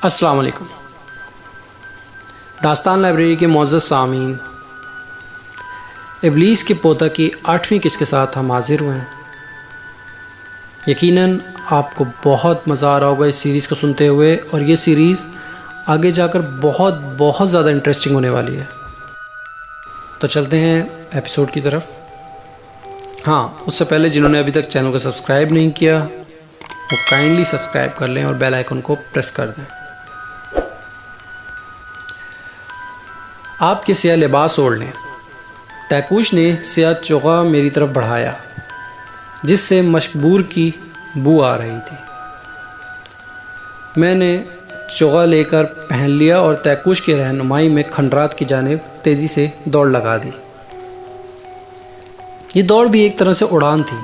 السلام علیکم۔ داستان لائبریری کے معزز سامعین، ابلیس کے پوتا کی 8ویں قسط کے ساتھ ہم حاضر ہوئے ہیں۔ یقیناً آپ کو بہت مزہ آ رہا ہوگا اس سیریز کو سنتے ہوئے، اور یہ سیریز آگے جا کر بہت زیادہ انٹرسٹنگ ہونے والی ہے۔ تو چلتے ہیں ایپیسوڈ کی طرف۔ ہاں، اس سے پہلے جنہوں نے ابھی تک چینل کو سبسکرائب نہیں کیا وہ کائنڈلی سبسکرائب کر لیں اور بیل آئیکن کو پریس کر دیں۔ آپ کے سیاہ لباس اوڑھ لیں۔ تیکوش نے سیاہ چوغا میری طرف بڑھایا جس سے مشکبور کی بو آ رہی تھی۔ میں نے چوغا لے کر پہن لیا اور تیکوش کی رہنمائی میں کھنڈرات کی جانب تیزی سے دوڑ لگا دی۔ یہ دوڑ بھی ایک طرح سے اڑان تھی۔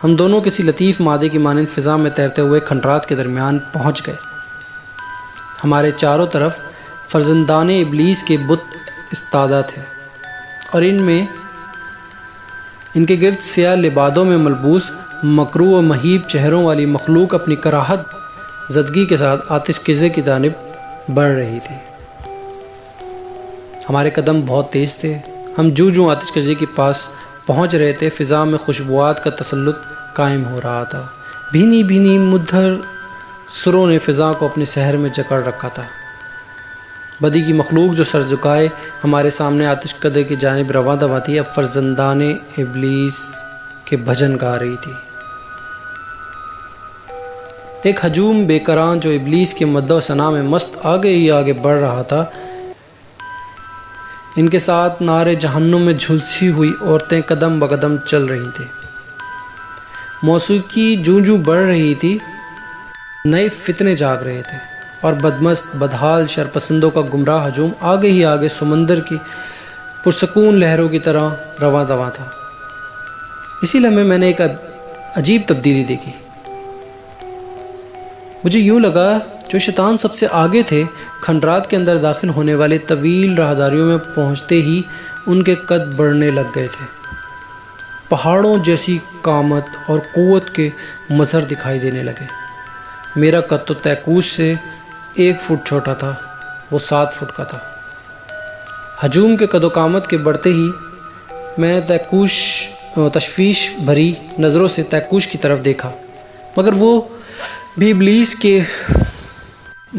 ہم دونوں کسی لطیف مادے کی مانند فضا میں تیرتے ہوئے کھنڈرات کے درمیان پہنچ گئے۔ ہمارے چاروں طرف فرزندان ابلیس کے بت استادہ تھے، اور ان کے گرد سیاہ لبادوں میں ملبوس مکروہ و مہیب چہروں والی مخلوق اپنی کراہت زدگی کے ساتھ آتش کزے کی جانب بڑھ رہی تھی۔ ہمارے قدم بہت تیز تھے۔ ہم جو آتش کزے کے پاس پہنچ رہے تھے، فضا میں خوشبوات کا تسلط قائم ہو رہا تھا۔ بھینی مدھر سروں نے فضا کو اپنے سحر میں جکڑ رکھا تھا۔ بدی کی مخلوق جو سر جھکائے ہمارے سامنے آتش کدے کی جانب رواں دواں تھی، اب فرزندان ابلیس کے بھجن گا رہی تھی۔ ایک ہجوم بے کراں جو ابلیس کے مدح و ثنا میں مست آگے ہی آگے بڑھ رہا تھا۔ ان کے ساتھ نارے جہنم میں جھلسی ہوئی عورتیں قدم بقدم چل رہی تھیں۔ موسیقی جو بڑھ رہی تھی، نئے فتنے جاگ رہے تھے، اور بدمست بدحال شرپسندوں کا گمراہ ہجوم آگے ہی آگے سمندر کی پرسکون لہروں کی طرح رواں دواں تھا۔ اسی لمحے میں نے ایک عجیب تبدیلی دیکھی۔ مجھے یوں لگا جو شیطان سب سے آگے تھے، کھنڈرات کے اندر داخل ہونے والے طویل راہداریوں میں پہنچتے ہی ان کے قد بڑھنے لگ گئے تھے۔ پہاڑوں جیسی قامت اور قوت کے مظہر دکھائی دینے لگے۔ میرا قد تو تیکوش سے 1 فٹ چھوٹا تھا، وہ 7 فٹ کا تھا۔ ہجوم کے قد و قامت کے بڑھتے ہی میں نے تشویش بھری نظروں سے تیکوش کی طرف دیکھا، مگر وہ بھی ابلیس کے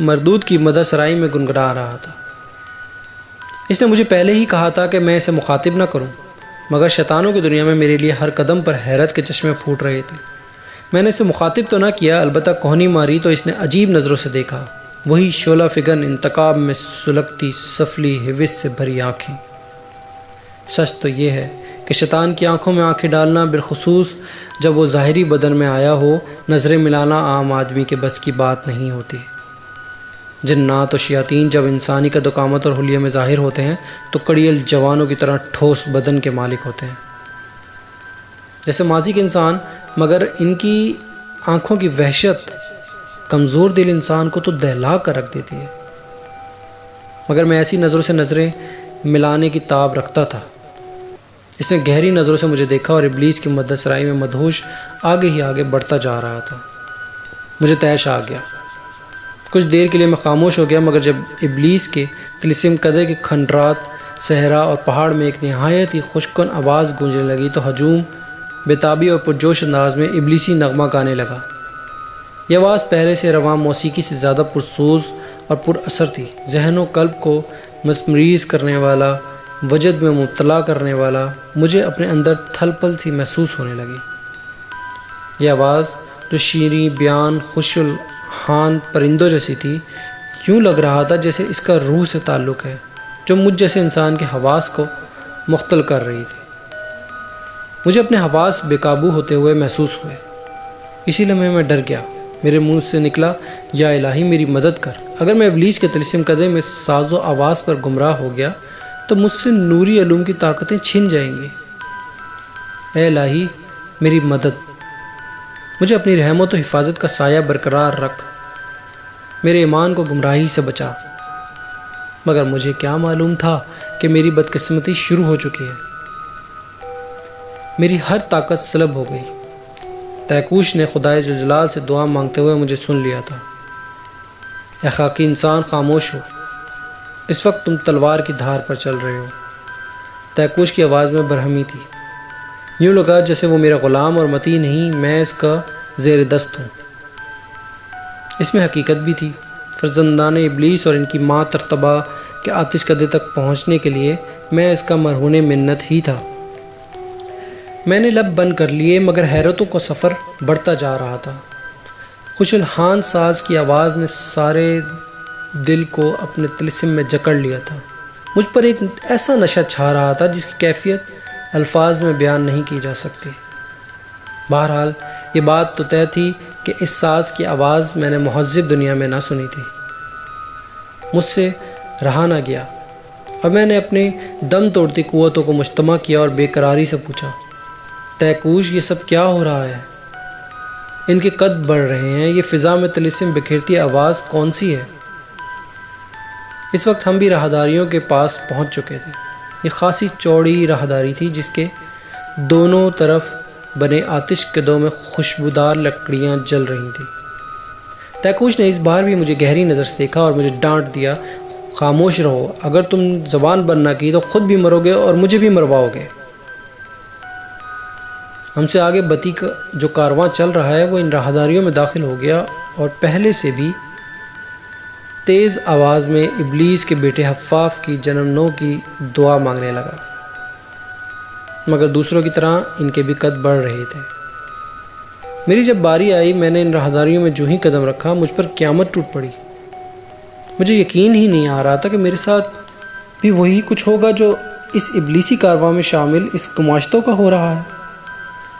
مردود کی مدح سرائی میں گنگنا رہا تھا۔ اس نے مجھے پہلے ہی کہا تھا کہ میں اسے مخاطب نہ کروں، مگر شیطانوں کی دنیا میں میرے لیے ہر قدم پر حیرت کے چشمے پھوٹ رہے تھے۔ میں نے اسے مخاطب تو نہ کیا، البتہ کوہنی ماری تو اس نے عجیب نظروں سے دیکھا۔ وہی شعلہ فگن انتقام میں سلگتی سفلی حوث سے بھری آنکھیں۔ سچ تو یہ ہے کہ شیطان کی آنکھوں میں آنکھیں ڈالنا، بالخصوص جب وہ ظاہری بدن میں آیا ہو، نظریں ملانا عام آدمی کے بس کی بات نہیں ہوتی۔ جنات و شیاطین جب انسانی قد و قامت اور حلیے میں ظاہر ہوتے ہیں تو کڑیل جوانوں کی طرح ٹھوس بدن کے مالک ہوتے ہیں جیسے ماضی کے انسان، مگر ان کی آنکھوں کی وحشت کمزور دل انسان کو تو دہلا کر رکھ دیتی ہے۔ مگر میں ایسی نظروں سے نظریں ملانے کی تاب رکھتا تھا۔ اس نے گہری نظروں سے مجھے دیکھا اور ابلیس کی مدح سرائی میں مدہوش آگے ہی آگے بڑھتا جا رہا تھا۔ مجھے طیش آ گیا۔ کچھ دیر کے لیے میں خاموش ہو گیا، مگر جب ابلیس کے طلسم کدے کے کھنڈرات، صحرا اور پہاڑ میں ایک نہایت ہی خوشکن آواز گونجنے لگی تو ہجوم بےتابی اور پرجوش انداز میں ابلیسی نغمہ گانے لگا۔ یہ آواز پہلے سے رواں موسیقی سے زیادہ پرسوز اور پر اثر تھی، ذہن و قلب کو مسمریز کرنے والا، وجد میں مبتلا کرنے والا۔ مجھے اپنے اندر تھل پل سی محسوس ہونے لگی۔ یہ آواز جو شیریں بیان خوش الحان پرندوں جیسی تھی، یوں لگ رہا تھا جیسے اس کا روح سے تعلق ہے، جو مجھ جیسے انسان کے حواس کو مختل کر رہی تھی۔ مجھے اپنے حواس بے قابو ہوتے ہوئے محسوس ہوئے۔ اسی لمحے میں ڈر گیا۔ میرے منہ سے نکلا، یا الہی میری مدد کر۔ اگر میں ابلیس کے طلسم کدے میں ساز و آواز پر گمراہ ہو گیا تو مجھ سے نوری علوم کی طاقتیں چھن جائیں گی۔ اے الہی میری مدد، مجھے اپنی رحمت و حفاظت کا سایہ برقرار رکھ، میرے ایمان کو گمراہی سے بچا۔ مگر مجھے کیا معلوم تھا کہ میری بدقسمتی شروع ہو چکی ہے۔ میری ہر طاقت سلب ہو گئی۔ تیکوش نے خدائے ذوالجلال سے دعا مانگتے ہوئے مجھے سن لیا تھا۔ اے خاکی انسان خاموش ہو، اس وقت تم تلوار کی دھار پر چل رہے ہو۔ تیکوش کی آواز میں برہمی تھی، یوں لگا جیسے وہ میرا غلام اور متی نہیں، میں اس کا زیر دست ہوں۔ اس میں حقیقت بھی تھی، فرزندان ابلیس اور ان کی ماں ترتبہ کے آتش کدے تک پہنچنے کے لیے میں اس کا مرہون منت ہی تھا۔ میں نے لب بند کر لیے، مگر حیرتوں کا سفر بڑھتا جا رہا تھا۔ خوش الحان ساز کی آواز نے سارے دل کو اپنے طلسم میں جکڑ لیا تھا۔ مجھ پر ایک ایسا نشہ چھا رہا تھا جس کی کیفیت الفاظ میں بیان نہیں کی جا سکتی۔ بہرحال یہ بات تو طے تھی کہ اس ساز کی آواز میں نے مہذب دنیا میں نہ سنی تھی۔ مجھ سے رہا نہ گیا اور میں نے اپنی دم توڑتی قوتوں کو مجتمع کیا اور بے قراری سے پوچھا، تیکوش یہ سب کیا ہو رہا ہے؟ ان کے قد بڑھ رہے ہیں، یہ فضا میں طلسم بکھیرتی آواز کون سی ہے؟ اس وقت ہم بھی راہداریوں کے پاس پہنچ چکے تھے۔ یہ خاصی چوڑی راہداری تھی جس کے دونوں طرف بنے آتش کدوں میں خوشبودار لکڑیاں جل رہی تھیں۔ تیکوش نے اس بار بھی مجھے گہری نظر سے دیکھا اور مجھے ڈانٹ دیا، خاموش رہو، اگر تم زبان بند نہ کی تو خود بھی مرو گے اور مجھے بھی مرواؤ گے۔ ہم سے آگے بتی کا جو کارواں چل رہا ہے وہ ان راہداریوں میں داخل ہو گیا اور پہلے سے بھی تیز آواز میں ابلیس کے بیٹے حفاف کی جنم نو کی دعا مانگنے لگا، مگر دوسروں کی طرح ان کے بھی قد بڑھ رہے تھے۔ میری جب باری آئی، میں نے ان راہداریوں میں جو ہی قدم رکھا مجھ پر قیامت ٹوٹ پڑی۔ مجھے یقین ہی نہیں آ رہا تھا کہ میرے ساتھ بھی وہی کچھ ہوگا جو اس ابلیسی کارواں میں شامل اس گماشتوں کا ہو رہا ہے۔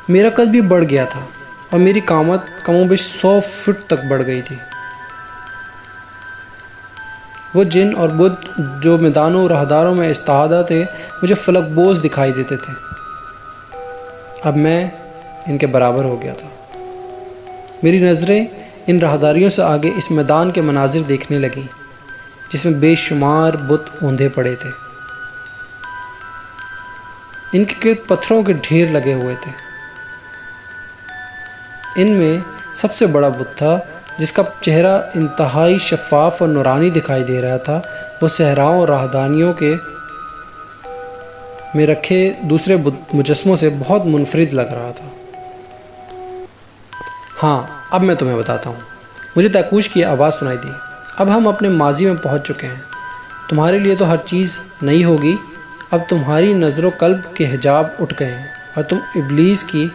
میرا قد بھی بڑھ گیا تھا اور میری قامت کم و بیش 100 فٹ تک بڑھ گئی تھی۔ وہ جن اور بدھ جو میدانوں راہداروں میں استعادہ تھے مجھے فلک بوز دکھائی دیتے تھے۔ اب میں ان کے برابر ہو گیا تھا۔ میری نظریں ان راہداریوں سے آگے اس میدان کے مناظر دیکھنے لگیں جس میں بے شمار بت اوندھے پڑے تھے۔ ان کے گرد پتھروں کے ڈھیر لگے ہوئے تھے۔ ان میں سب سے بڑا بت تھا جس کا چہرہ انتہائی شفاف اور نورانی دکھائی دے رہا تھا۔ وہ صحراؤں اور راہدانیوں کے میں رکھے دوسرے مجسموں سے بہت منفرد لگ رہا تھا۔ ہاں، اب میں تمہیں بتاتا ہوں۔ مجھے تیکوش کی آواز سنائی دی۔ اب ہم اپنے ماضی میں پہنچ چکے ہیں۔ تمہارے لیے تو ہر چیز نئی ہوگی۔ اب تمہاری نظر و قلب کے حجاب اٹھ گئے ہیں اور تم ابلیس کی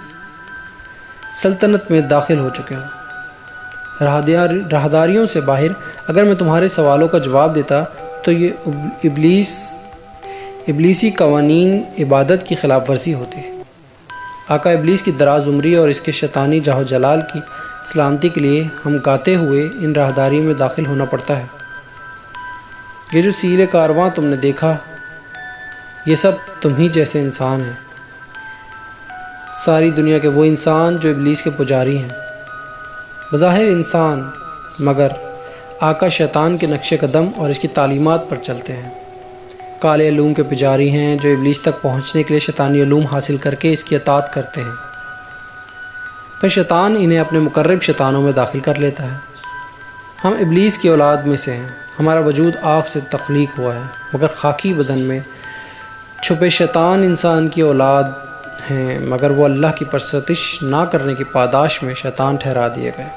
سلطنت میں داخل ہو چکے ہو۔ راہداریوں سے باہر اگر میں تمہارے سوالوں کا جواب دیتا تو یہ ابلیسی قوانین عبادت کی خلاف ورزی ہوتی۔ آقا ابلیس کی دراز عمری اور اس کے شیطانی جاہ و جلال کی سلامتی کے لیے ہم گاتے ہوئے ان راہداریوں میں داخل ہونا پڑتا ہے۔ یہ جو سیل کارواں تم نے دیکھا، یہ سب تم ہی جیسے انسان ہیں، ساری دنیا کے وہ انسان جو ابلیس کے پجاری ہیں، بظاہر انسان مگر آقا شیطان کے نقش قدم اور اس کی تعلیمات پر چلتے ہیں۔ کالے علوم کے پجاری ہیں جو ابلیس تک پہنچنے کے لیے شیطانی علوم حاصل کر کے اس کی اطاعت کرتے ہیں۔ پھر شیطان انہیں اپنے مقرب شیطانوں میں داخل کر لیتا ہے۔ ہم ابلیس کی اولاد میں سے ہیں۔ ہمارا وجود آگ سے تخلیق ہوا ہے، مگر خاکی بدن میں چھپے شیطان انسان کی اولاد ہیں، مگر وہ اللہ کی پرستش نہ کرنے کی پاداش میں شیطان ٹھہرا دیے گئے۔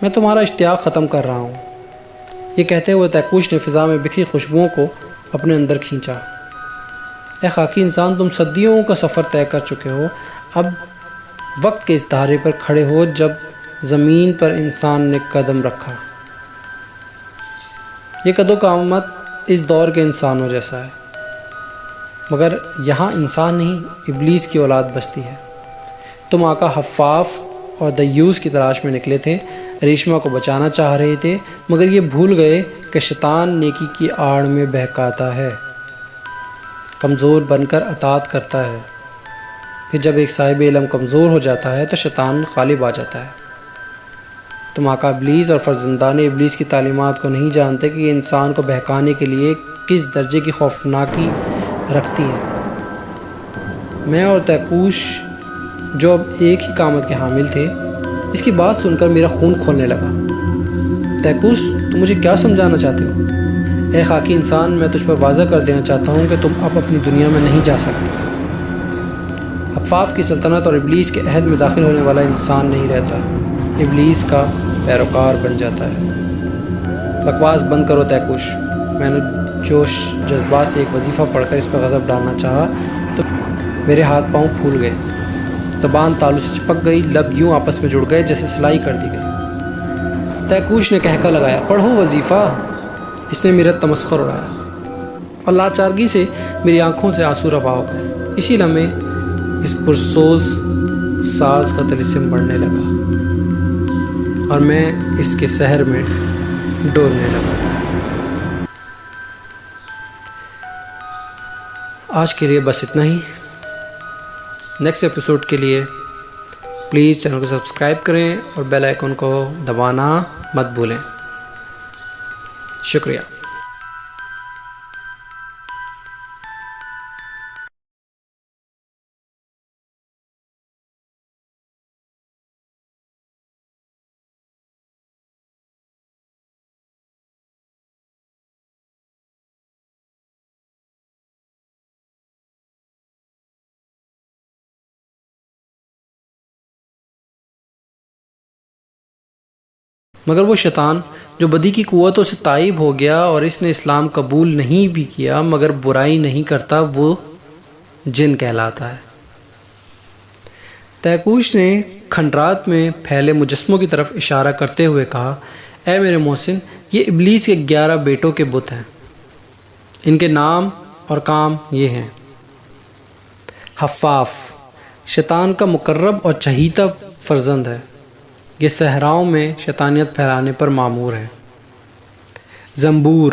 میں تمہارا اشتیاق ختم کر رہا ہوں۔ یہ کہتے ہوئے تیکوش نے فضا میں بکھری خوشبوؤں کو اپنے اندر کھینچا۔ اے خاکی انسان، تم صدیوں کا سفر طے کر چکے ہو۔ اب وقت کے اس دھارے پر کھڑے ہو جب زمین پر انسان نے قدم رکھا۔ یہ قد و قامت اس دور کے انسانوں جیسا ہے، مگر یہاں انسان نہیں، ابلیس کی اولاد بستی ہے۔ تم آقا حفاف اور دیوس کی تلاش میں نکلے تھے، ریشمہ کو بچانا چاہ رہے تھے، مگر یہ بھول گئے کہ شیطان نیکی کی آڑ میں بہکاتا ہے، کمزور بن کر اطاعت کرتا ہے۔ پھر جب ایک صاحب علم کمزور ہو جاتا ہے تو شیطان غالب آ جاتا ہے۔ تم آقا ابلیس اور فرزندان ابلیس کی تعلیمات کو نہیں جانتے کہ یہ انسان کو بہکانے کے لیے کس درجے کی خوفناکی رکھتی ہے۔ میں اور تیکوش جو اب ایک ہی قامت کے حامل تھے، اس کی بات سن کر میرا خون کھولنے لگا۔ تیکوس، تم مجھے کیا سمجھانا چاہتے ہو؟ اے خاکی انسان، میں تجھ پر واضح کر دینا چاہتا ہوں کہ تم اب اپنی دنیا میں نہیں جا سکتے۔ حفاف کی سلطنت اور ابلیس کے عہد میں داخل ہونے والا انسان نہیں رہتا، ابلیس کا پیروکار بن جاتا ہے۔ بکواس بند کرو تیکوش۔ میں نے جوش جذبات سے ایک وظیفہ پڑھ کر اس پر غضب ڈالنا چاہا تو میرے ہاتھ پاؤں پھول گئے، زبان تالو سے چپک گئی، لب یوں آپس میں جڑ گئے جیسے سلائی کر دی گئی۔ تیکوش نے کہکا لگایا، پڑھو وظیفہ۔ اس نے میرا تمسخر اڑایا اور لاچارگی سے میری آنکھوں سے آنسو روا ہو گئے۔ اسی لمحے اس پرسوز ساز کا طلسم بڑھنے لگا اور میں اس کے سحر میں ڈولنے لگا۔ آج کے لیے بس اتنا ہی۔ نیکسٹ ایپیسوڈ کے لیے پلیز چینل کو سبسکرائب کریں اور بیل آئیکن کو دبانا مت بھولیں۔ شکریہ۔ مگر وہ شیطان جو بدی کی قوتوں سے تائب ہو گیا اور اس نے اسلام قبول نہیں بھی کیا مگر برائی نہیں کرتا، وہ جن کہلاتا ہے۔ تیکوش نے کھنڈرات میں پھیلے مجسموں کی طرف اشارہ کرتے ہوئے کہا، اے میرے محسن، یہ ابلیس کے 11 بیٹوں کے بت ہیں۔ ان کے نام اور کام یہ ہیں: حفاف شیطان کا مقرب اور چہیتا فرزند ہے، یہ صحراؤں میں شیطانیت پھیلانے پر معمور ہے۔ زنبور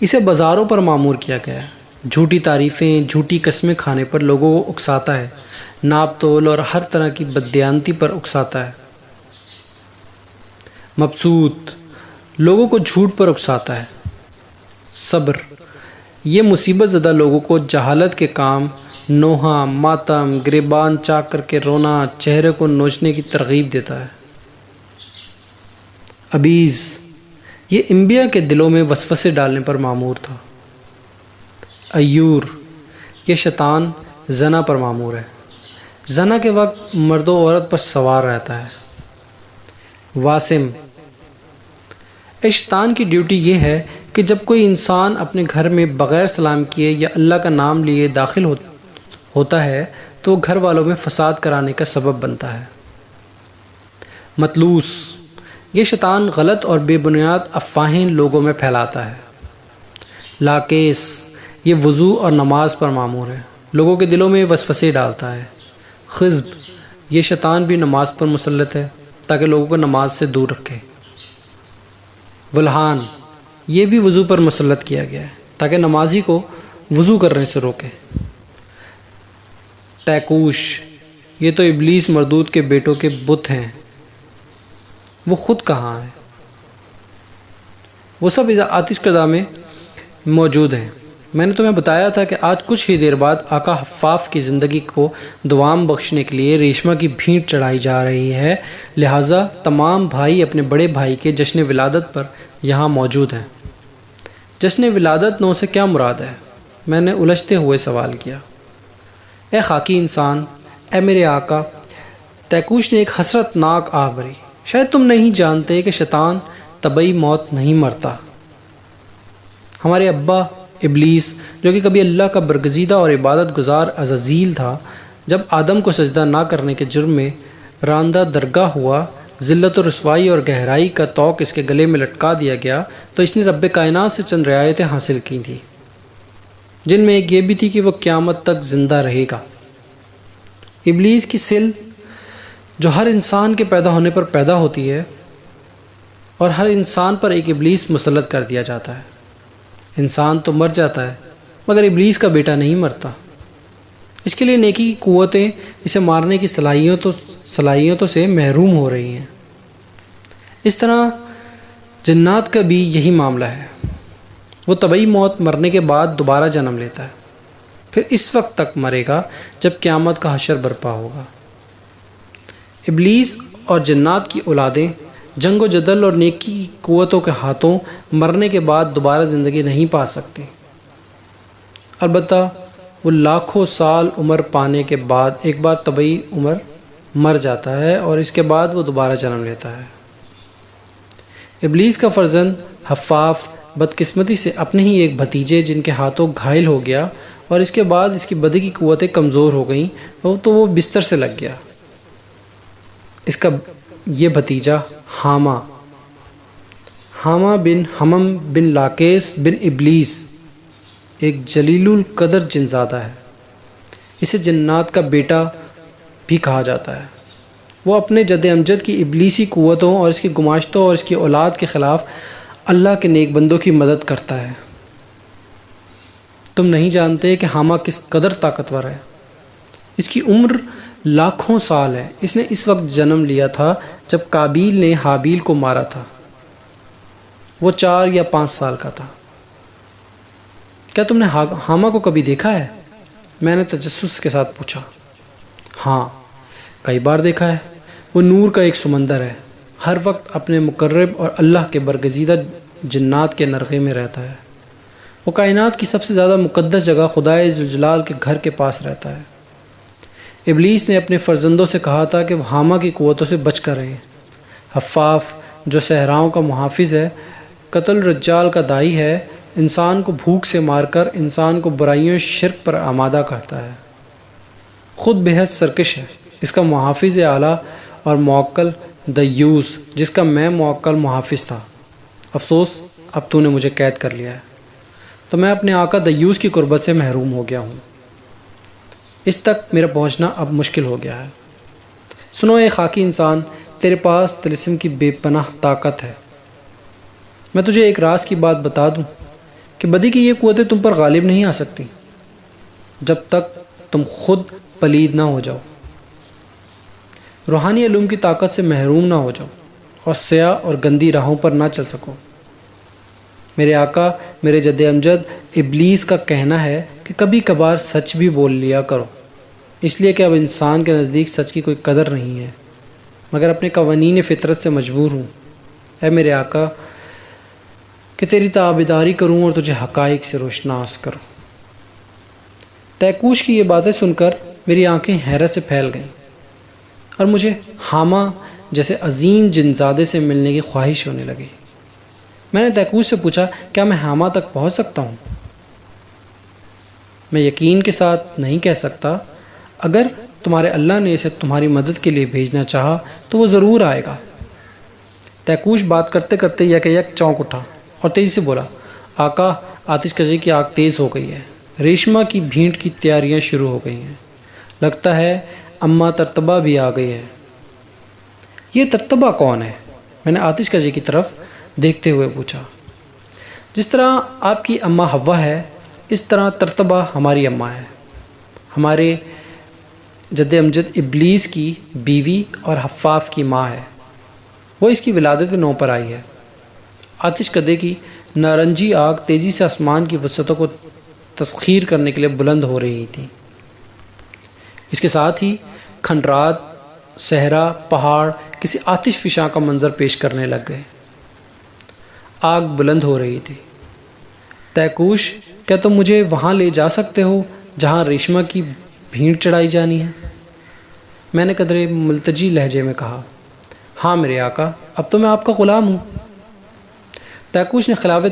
اسے بازاروں پر معمور کیا گیا ہے، جھوٹی تعریفیں، جھوٹی قسمیں کھانے پر لوگوں کو اکساتا ہے، ناپ تول اور ہر طرح کی بددیانتی پر اکساتا ہے۔ مبسوط لوگوں کو جھوٹ پر اکساتا ہے۔ صبر یہ مصیبت زدہ لوگوں کو جہالت کے کام، نوحہ، ماتم، گریبان چاک کر کے رونا، چہرے کو نوچنے کی ترغیب دیتا ہے۔ ابیز یہ انبیاء کے دلوں میں وسوسے ڈالنے پر معمور تھا۔ ایور یہ شیطان زنا پر معمور ہے، زنا کے وقت مرد و عورت پر سوار رہتا ہے۔ واسم شیطان کی ڈیوٹی یہ ہے کہ جب کوئی انسان اپنے گھر میں بغیر سلام کیے یا اللہ کا نام لیے داخل ہوتا ہے تو گھر والوں میں فساد کرانے کا سبب بنتا ہے۔ مطلوس یہ شیطان غلط اور بے بنیاد افواہیں لوگوں میں پھیلاتا ہے۔ لاکیس یہ وضو اور نماز پر معمور ہے، لوگوں کے دلوں میں وسوسے ڈالتا ہے۔ خزب یہ شیطان بھی نماز پر مسلط ہے تاکہ لوگوں کو نماز سے دور رکھے۔ ولحان یہ بھی وضو پر مسلط کیا گیا ہے تاکہ نمازی کو وضو کرنے سے روکے۔ تیکوش یہ تو ابلیس مردود کے بیٹوں کے بت ہیں، وہ خود کہاں ہیں؟ وہ سب آتش کدہ میں موجود ہیں۔ میں نے تمہیں بتایا تھا کہ آج کچھ ہی دیر بعد آقا حفاف کی زندگی کو دوام بخشنے کے لیے ریشمہ کی بھیٹ چڑھائی جا رہی ہے، لہٰذا تمام بھائی اپنے بڑے بھائی کے جشن ولادت پر یہاں موجود ہیں۔ جشن ولادت نو سے کیا مراد ہے؟ میں نے الجھتے ہوئے سوال کیا۔ اے خاکی انسان، اے میرے آقا، تیکوش نے ایک حسرت ناک آہ بھری، شاید تم نہیں جانتے کہ شیطان طبعی موت نہیں مرتا۔ ہمارے ابا ابلیس، جو کہ کبھی اللہ کا برگزیدہ اور عبادت گزار عزازیل تھا، جب آدم کو سجدہ نہ کرنے کے جرم میں راندہ درگاہ ہوا، ذلت و رسوائی اور گہرائی کا طوق اس کے گلے میں لٹکا دیا گیا، تو اس نے رب کائنات سے چند رعایتیں حاصل کی تھیں، جن میں ایک یہ بھی تھی کہ وہ قیامت تک زندہ رہے گا۔ ابلیس کی سل جو ہر انسان کے پیدا ہونے پر پیدا ہوتی ہے، اور ہر انسان پر ایک ابلیس مسلط کر دیا جاتا ہے۔ انسان تو مر جاتا ہے مگر ابلیس کا بیٹا نہیں مرتا۔ اس کے لیے نیکی کی قوتیں اسے مارنے کی صلاحیتوں سے محروم ہو رہی ہیں۔ اس طرح جنات کا بھی یہی معاملہ ہے، وہ طبعی موت مرنے کے بعد دوبارہ جنم لیتا ہے، پھر اس وقت تک مرے گا جب قیامت کا حشر برپا ہوگا۔ ابلیس اور جنات کی اولادیں جنگ و جدل اور نیکی کی قوتوں کے ہاتھوں مرنے کے بعد دوبارہ زندگی نہیں پا سکتی۔ البتہ وہ لاکھوں سال عمر پانے کے بعد ایک بار طبعی عمر مر جاتا ہے اور اس کے بعد وہ دوبارہ جنم لیتا ہے۔ ابلیس کا فرزند حفاف بدقسمتی سے اپنے ہی ایک بھتیجے جن کے ہاتھوں گھائل ہو گیا اور اس کے بعد اس کی بدی کی قوتیں کمزور ہو گئیں تو وہ بستر سے لگ گیا۔ اس کا یہ بھتیجا حامہ بن حمم بن لاکیس بن ابلیس ایک جلیل القدر جنزادہ ہے۔ اسے جنات کا بیٹا بھی کہا جاتا ہے۔ وہ اپنے جد امجد کی ابلیسی قوتوں اور اس کی گماشتوں اور اس کی اولاد کے خلاف اللہ کے نیک بندوں کی مدد کرتا ہے۔ تم نہیں جانتے کہ حامہ کس قدر طاقتور ہے۔ اس کی عمر لاکھوں سال ہے۔ اس نے اس وقت جنم لیا تھا جب قابیل نے حابیل کو مارا تھا۔ وہ 4 یا 5 سال کا تھا۔ کیا تم نے حامہ کو کبھی دیکھا ہے؟ میں نے تجسس کے ساتھ پوچھا۔ ہاں، کئی بار دیکھا ہے۔ وہ نور کا ایک سمندر ہے، ہر وقت اپنے مقرب اور اللہ کے برگزیدہ جنات کے نرغے میں رہتا ہے۔ وہ کائنات کی سب سے زیادہ مقدس جگہ خدائے ذوالجلال کے گھر کے پاس رہتا ہے۔ ابلیس نے اپنے فرزندوں سے کہا تھا کہ وہ حامہ کی قوتوں سے بچ کر رہیں۔ حفاف جو صحراؤں کا محافظ ہے، قتل رجال کا داعی ہے، انسان کو بھوک سے مار کر انسان کو برائیوں شرک پر آمادہ کرتا ہے، خود بے حد سرکش ہے۔ اس کا محافظ اعلیٰ اور موکل دیوس جس کا میں موکل محافظ تھا۔ افسوس اب تو نے مجھے قید کر لیا ہے، تو میں اپنے آقا دیوس کی قربت سے محروم ہو گیا ہوں۔ اس تک میرا پہنچنا اب مشکل ہو گیا ہے۔ سنو اے خاکی انسان، تیرے پاس طلسم کی بے پناہ طاقت ہے۔ میں تجھے ایک راز کی بات بتا دوں کہ بدی کی یہ قوتیں تم پر غالب نہیں آ سکتی جب تک تم خود پلید نہ ہو جاؤ، روحانی علوم کی طاقت سے محروم نہ ہو جاؤ اور سیاہ اور گندی راہوں پر نہ چل سکو۔ میرے آقا میرے جد امجد ابلیس کا کہنا ہے کہ کبھی کبھار سچ بھی بول لیا کرو، اس لیے کہ اب انسان کے نزدیک سچ کی کوئی قدر نہیں ہے، مگر اپنے قوانین فطرت سے مجبور ہوں۔ اے میرے آقا کہ تیری تابعداری کروں اور تجھے حقائق سے روشناس کروں۔ تیکوش کی یہ باتیں سن کر میری آنکھیں حیرت سے پھیل گئیں اور مجھے حامہ جیسے عظیم جنزادے سے ملنے کی خواہش ہونے لگی۔ میں نے تیکوش سے پوچھا، کیا میں حامہ تک پہنچ سکتا ہوں؟ میں یقین کے ساتھ نہیں کہہ سکتا۔ اگر تمہارے اللہ نے اسے تمہاری مدد کے لیے بھیجنا چاہا تو وہ ضرور آئے گا۔ تیکوش بات کرتے کرتے یک چونک اٹھا اور تیزی سے بولا، آقا آتش کشی کی آگ تیز ہو گئی ہے، ریشمہ کی بھینٹ کی تیاریاں شروع ہو گئی ہیں، لگتا ہے اماں ترتبہ بھی آ گئی ہے۔ یہ ترتبہ کون ہے؟ میں نے آتش کشی کی طرف دیکھتے ہوئے پوچھا۔ جس طرح آپ کی اماں حوا ہے، اس طرح ترتبہ ہماری اماں ہے، ہمارے جد امجد ابلیس کی بیوی اور حفاف کی ماں ہے۔ وہ اس کی ولادت نو پر آئی ہے۔ آتش کدے کی نارنجی آگ تیزی سے آسمان کی وسعتوں کو تسخیر کرنے کے لیے بلند ہو رہی تھی۔ اس کے ساتھ ہی کھنڈرات، صحرا، پہاڑ کسی آتش فشاں کا منظر پیش کرنے لگ گئے۔ آگ بلند ہو رہی تھی۔ تیکوش، کیا تم مجھے وہاں لے جا سکتے ہو جہاں ریشمہ کی بھینٹ چڑھائی جانی ہے؟ میں نے قدرے ملتجی لہجے میں کہا، ہاں میرے آقا، اب تو میں آپ کا غلام ہوں۔ تیکوش نے خلاف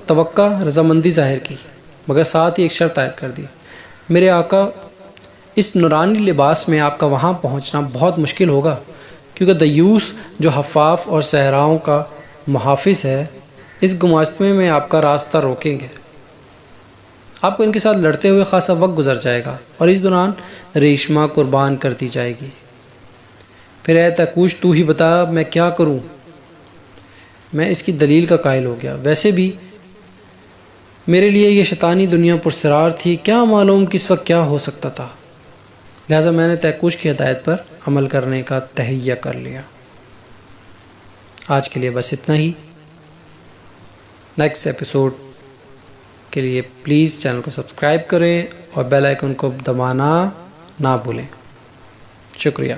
توقع رضامندی ظاہر کی، مگر ساتھ ہی ایک شرط عائد کر دی، میرے آقا اس نورانی لباس میں آپ کا وہاں پہنچنا بہت مشکل ہوگا، کیونکہ دیوس جو حفاف اور صحراؤں کا محافظ ہے اس گماشتمے میں آپ کا راستہ روکیں گے۔ آپ کو ان کے ساتھ لڑتے ہوئے خاصا وقت گزر جائے گا اور اس دوران ریشمہ قربان کر دی جائے گی۔ پھر اے تیکوش، تو ہی بتا میں کیا کروں؟ میں اس کی دلیل کا قائل ہو گیا۔ ویسے بھی میرے لیے یہ شیطانی دنیا پرسرار تھی، کیا معلوم کس وقت کیا ہو سکتا تھا۔ لہٰذا میں نے تیکوش کی ہدایت پر عمل کرنے کا تہیہ کر لیا۔ آج کے لیے بس اتنا ہی۔ نیکسٹ ایپیسوڈ کے لیے پلیز چینل کو سبسکرائب کریں اور بیل آئیکن کو دبانا نہ بھولیں۔ شکریہ۔